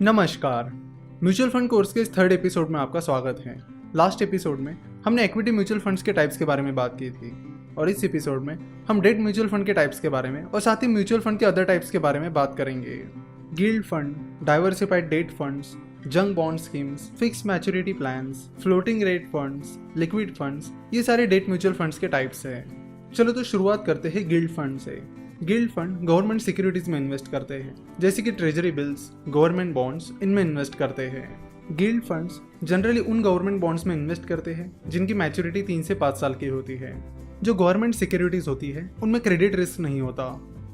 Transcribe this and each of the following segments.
नमस्कार। Mutual fund course के इस थर्ड एपिसोड में आपका स्वागत है। लास्ट एपिसोड में हमने इक्विटी म्यूचुअल फंड्स के टाइप्स के बारे में बात की थी और इस एपिसोड में हम डेट म्यूचुअल फंड के टाइप्स के बारे में और साथ ही म्यूचुअल फंड के अदर टाइप्स के बारे में बात करेंगे। Guild fund, diversified date funds, junk bond schemes, fix maturity plans, floating rate funds, liquid funds, ये सारे डेट म्यूचुअल फंड्स के टाइप्स हैं। चलो तो शुरुआत करते हैं गिल्ड फंड से। गिल्ड फंड गवर्नमेंट सिक्योरिटीज में इन्वेस्ट करते हैं, जैसे कि ट्रेजरी बिल्स, गवर्नमेंट बॉन्ड्स, इनमें इन्वेस्ट करते हैं। गिल्ड फंड्स जनरली उन गवर्नमेंट बॉन्ड्स में इन्वेस्ट करते हैं जिनकी मैच्योरिटी 3 से 5 साल की होती है। जो गवर्नमेंट सिक्योरिटीज होती है उनमें क्रेडिट रिस्क नहीं होता,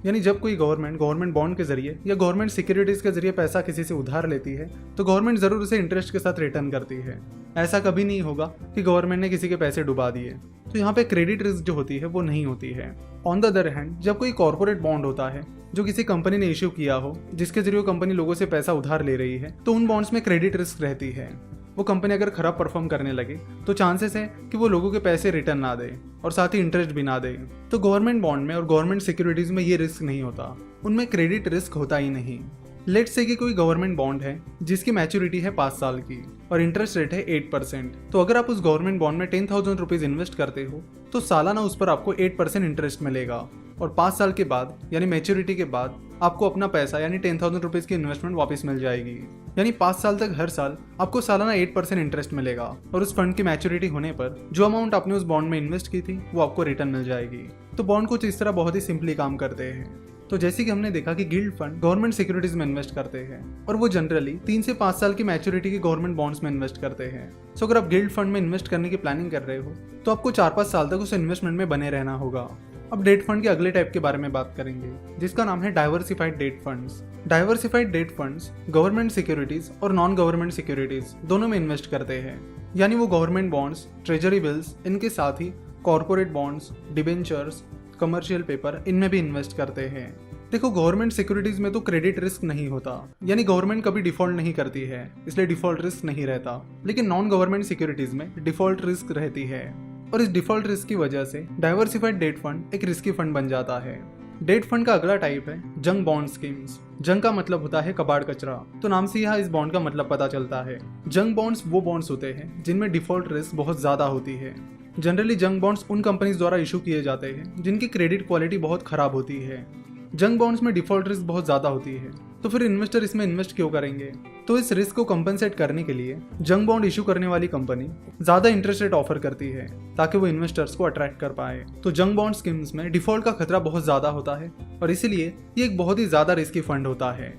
यानी जब कोई गवर्नमेंट बॉन्ड के जरिए या गवर्नमेंट सिक्योरिटीज के जरिए पैसा किसी से उधार लेती है तो गवर्नमेंट जरूर उसे इंटरेस्ट के साथ रिटर्न करती है। ऐसा कभी नहीं होगा कि गवर्नमेंट ने किसी के पैसे डुबा दिए, तो यहाँ पे क्रेडिट रिस्क जो होती है वो नहीं होती है। ऑन द अदर हैंड, जब कोई कॉर्पोरेट बॉन्ड होता है जो किसी कंपनी ने इश्यू किया हो, जिसके जरिए कंपनी लोगों से पैसा उधार ले रही है, तो उन बॉन्ड्स में क्रेडिट रिस्क रहती है। वो कंपनी अगर खराब परफॉर्म करने लगे तो चांसेस है कि वो लोगों के पैसे रिटर्न ना दे और साथ ही इंटरेस्ट भी ना दे। तो गवर्नमेंट बॉन्ड में और गवर्नमेंट सिक्योरिटीज में ये रिस्क नहीं होता, उनमें क्रेडिट रिस्क होता ही नहीं। लेट्स से कि कोई गवर्नमेंट बॉन्ड है जिसकी मैच्योरिटी है 5 साल की और इंटरेस्ट रेट है 8%। तो अगर आप उस गवर्नमेंट बॉन्ड में 10,000 रुपीज इन्वेस्ट करते हो तो सालाना उस पर आपको 8% इंटरेस्ट मिलेगा और 5 साल के बाद यानी मैच्योरिटी के बाद आपको अपना पैसा यानी 10,000 रुपीज की इन्वेस्टमेंट वापस मिल जाएगी। यानी 5 साल तक हर साल आपको सालाना 8% इंटरेस्ट मिलेगा और उस फंड की मैच्योरिटी होने पर जो अमाउंट आपने उस बॉन्ड में इन्वेस्ट की थी वो आपको रिटर्न मिल जाएगी। तो बॉन्ड कुछ इस तरह बहुत ही सिंपली काम करते हैं। तो जैसे कि हमने देखा कि गिल्ड फंड गवर्नमेंट सिक्योरिटीज में इन्वेस्ट करते हैं और वो जनरली 3 से 5 साल की मैच्योरिटी के गवर्नमेंट बॉन्ड्स में इन्वेस्ट करते हैं। सो अगर आप गिल्ड फंड में इन्वेस्ट करने की प्लानिंग कर रहे हो तो आपको 4-5 साल तक उस इन्वेस्टमेंट में बने रहना होगा। अब डेट फंड के अगले टाइप के बारे में बात करेंगे, जिसका नाम है diversified date funds. Diversified date funds government securities और नॉन गवर्नमेंट सिक्योरिटीज दोनों में इन्वेस्ट करते हैं, यानी वो गवर्नमेंट बॉन्ड्स, ट्रेजरी बिल्स, इनके साथ ही corporate bonds, debentures, commercial paper, इनमें भी इन्वेस्ट करते हैं। देखो, गवर्नमेंट सिक्योरिटीज में तो क्रेडिट रिस्क नहीं होता, यानी गवर्नमेंट कभी डिफॉल्ट नहीं करती है, इसलिए डिफॉल्ट रिस्क नहीं रहता। लेकिन नॉन गवर्नमेंट सिक्योरिटीज में डिफॉल्ट रिस्क रहती है और इस डिफॉल्ट रिस्क की वजह से डाइवर्सिफाइड डेट फंड एक रिस्की फंड बन जाता है। डेट फंड का अगला टाइप है जंक बॉन्ड स्कीम्स। जंक का मतलब होता है कबाड़ कचरा, तो नाम से यहाँ इस बॉन्ड का मतलब पता चलता है। जंक बॉन्ड्स वो बॉन्ड्स होते हैं जिनमें डिफॉल्ट रिस्क बहुत ज्यादा होती है। जनरली जंक बॉन्ड्स उन कंपनीज द्वारा इशू किए जाते हैं जिनकी क्रेडिट क्वालिटी बहुत खराब होती है। जंक बॉन्ड्स में डिफॉल्ट रिस्क बहुत ज्यादा होती है, तो फिर इन्वेस्टर इसमें इन्वेस्ट क्यों करेंगे? तो इस रिस्क को कंपनसेट करने के लिए जंक बॉन्ड इशू करने वाली कंपनी ज्यादा इंटरेस्ट रेट ऑफर करती है ताकि वो इन्वेस्टर्स को अट्रैक्ट कर पाए। तो जंक बॉन्ड स्कीम्स में डिफॉल्ट का खतरा बहुत ज्यादा होता है और इसीलिए ये एक बहुत ही ज्यादा रिस्की फंड होता है।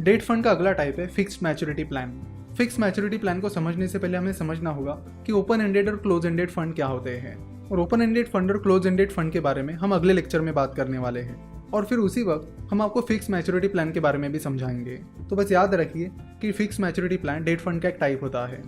डेट फंड का अगला टाइप है fixed maturity plan. Fix maturity plan को समझने से पहले हमें समझना होगा कि ओपन एंडेड और क्लोज एंडेड फंड क्या होते हैं, और ओपन एंडेड फंड और क्लोज एंडेड फंड के बारे में हम अगले लेक्चर में बात करने वाले हैं और फिर उसी वक्त हम आपको फिक्स मैच्योरिटी प्लान के बारे में भी समझाएंगे। तो बस याद रखिए कि fix maturity plan debt fund का एक टाइप होता है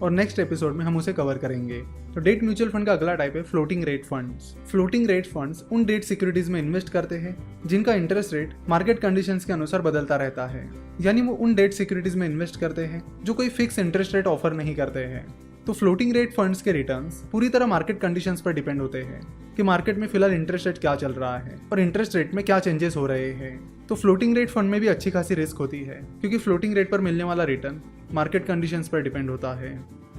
और नेक्स्ट एपिसोड में हम उसे कवर करेंगे। तो डेट म्यूचुअल फंड का अगला टाइप है floating rate funds. Floating rate funds उन डेट सिक्योरिटीज में इन्वेस्ट करते हैं जिनका इंटरेस्ट रेट मार्केट कंडीशंस के अनुसार बदलता रहता है, यानी वो उन डेट सिक्योरिटीज में इन्वेस्ट करते हैं जो कोई फिक्स इंटरेस्ट रेट ऑफर नहीं करते हैं। तो फ्लोटिंग रेट फंड्स के रिटर्न्स पूरी तरह मार्केट कंडीशंस पर डिपेंड होते हैं कि मार्केट में फिलहाल इंटरेस्ट रेट क्या चल रहा है और इंटरेस्ट रेट में क्या चेंजेस हो रहे हैं। तो फ्लोटिंग रेट फंड में भी अच्छी खासी रिस्क होती है क्योंकि फ्लोटिंग रेट पर मिलने वाला रिटर्न मार्केट कंडीशंस पर डिपेंड होता है।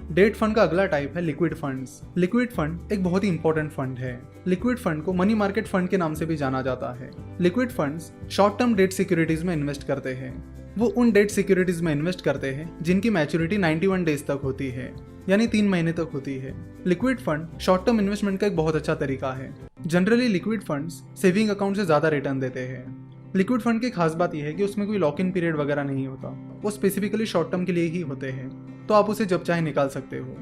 डेट फंड का अगला टाइप है लिक्विड फंड्स। लिक्विड फंड एक बहुत ही इंपॉर्टेंट फंड है। लिक्विड फंड को मनी मार्केट फंड के नाम से भी जाना जाता है। Liquid funds short term debt securities में इन्वेस्ट करते हैं। वो उन डेट सिक्योरिटीज में इन्वेस्ट करते हैं जिनकी मैच्योरिटी 91 डेज तक होती है, यानी 3 महीने तक होती है। Liquid fund short term investment का एक बहुत अच्छा तरीका है। Generally liquid funds saving account से ज्यादा रिटर्न देते हैं। लिक्विड फंड की खास बात यह है कि उसमें कोई लॉक इन पीरियड वगैरह नहीं होता, वो स्पेसिफिकली शॉर्ट टर्म के लिए ही होते हैं, तो आप उसे जब चाहे निकाल सकते हो।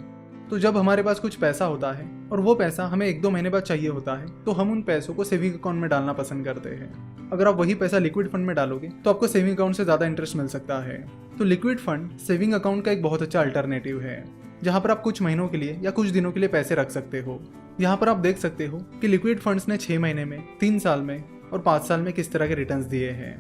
तो जब हमारे पास कुछ पैसा होता है और वो पैसा हमें 1-2 महीने बाद चाहिए होता है तो हम उन पैसों को सेविंग अकाउंट में डालना पसंद करते हैं। अगर आप वही पैसा लिक्विड फंड में डालोगे तो आपको सेविंग अकाउंट से ज्यादा इंटरेस्ट मिल सकता है। तो लिक्विड फंड सेविंग अकाउंट का एक बहुत अच्छा अल्टरनेटिव है जहां पर आप कुछ महीनों के लिए या कुछ दिनों के लिए पैसे रख सकते हो। यहाँ पर आप देख सकते हो कि लिक्विड फंड्स ने 6 महीने में, 3 साल में और 5 साल में किस तरह के रिटर्न्स दिए हैं।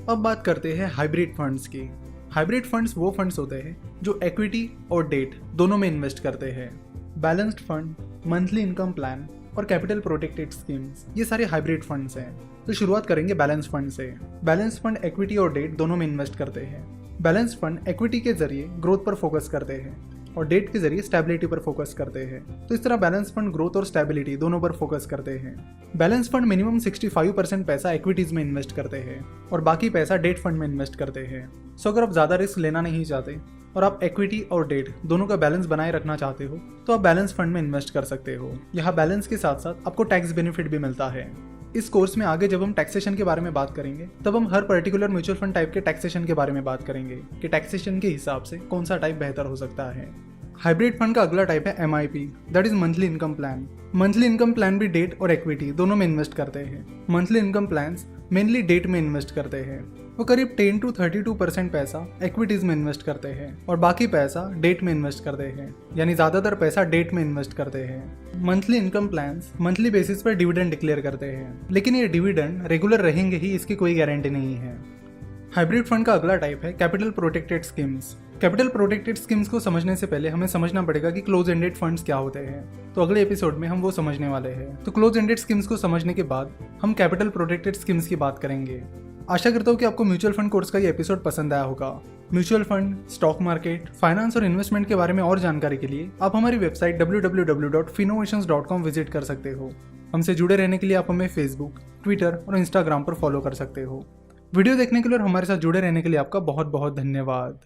अब बात करते हैं हाइब्रिड फंड्स की। हाइब्रिड फंड्स वो फंड्स होते हैं जो इक्विटी और डेट दोनों में इन्वेस्ट करते हैं। Balanced fund, monthly income plan और कैपिटल प्रोटेक्टेड स्कीम्स, ये सारे हाइब्रिड फंड्स हैं। तो शुरुआत करेंगे बैलेंस फंड से। बैलेंस फंड इक्विटी और डेट दोनों में इन्वेस्ट करते हैं। बैलेंस फंड इक्विटी के जरिए ग्रोथ पर फोकस करते हैं और डेट के जरिए स्टेबिलिटी पर फोकस करते हैं। तो इस तरह बैलेंस फंड ग्रोथ और स्टेबिलिटी दोनों पर फोकस करते हैं। बैलेंस फंड मिनिमम 65% पैसा इक्विटीज में इन्वेस्ट करते हैं और बाकी पैसा डेट फंड में इन्वेस्ट करते हैं। सो अगर आप ज़्यादा रिस्क लेना नहीं चाहते और आप इक्विटी और डेट दोनों का बैलेंस बनाए रखना चाहते हो तो आप बैलेंस फंड में इन्वेस्ट कर सकते हो। यहाँ बैलेंस के साथ साथ आपको टैक्स बेनिफिट भी मिलता है। इस कोर्स में आगे जब हम टैक्सेशन के बारे में बात करेंगे तब हम हर पर्टिकुलर म्यूचुअल फंड टाइप के टैक्सेशन के बारे में बात करेंगे कि टैक्सेशन के हिसाब से कौन सा टाइप बेहतर हो सकता है। हाइब्रिड फंड का अगला टाइप है MIP, that is monthly income plan. Monthly income plan भी डेट और इक्विटी दोनों में इन्वेस्ट करते हैं। Monthly income plans mainly debt में इन्वेस्ट करते हैं। वो करीब 10 to 32% पैसा इक्विटीज में इन्वेस्ट करते हैं और बाकी पैसा डेट में इन्वेस्ट करते हैं, यानी ज्यादातर पैसा डेट में इन्वेस्ट करते हैं। Monthly income plans monthly basis पर डिविडेंड डिक्लेयर करते हैं, लेकिन ये डिविडेंड रेगुलर रहेंगे ही इसकी कोई गारंटी नहीं है। हाइब्रिड फंड का अगला टाइप है capital protected schemes. Capital protected schemes को समझने से पहले हमें समझना पड़ेगा कि क्लोज एंडेड फंड्स क्या होते हैं। तो अगले एपिसोड में हम वो समझने वाले हैं। तो क्लोज एंडेड स्कीम्स को समझने के बाद हम कैपिटल प्रोटेक्टेड स्कीम्स की बात करेंगे। आशा करता हूँ कि आपको म्यूचुअल फंड कोर्स का ये एपिसोड पसंद आया होगा। Mutual fund, stock market, finance और इन्वेस्टमेंट के बारे में और जानकारी के लिए आप हमारी वेबसाइट www.finnovations.com विजिट कर सकते हो। हमसे जुड़े रहने के लिए आप हमें फेसबुक, ट्विटर और इंस्टाग्राम पर फॉलो कर सकते हो। वीडियो देखने के लिए और हमारे साथ जुड़े रहने के लिए आपका बहुत बहुत धन्यवाद।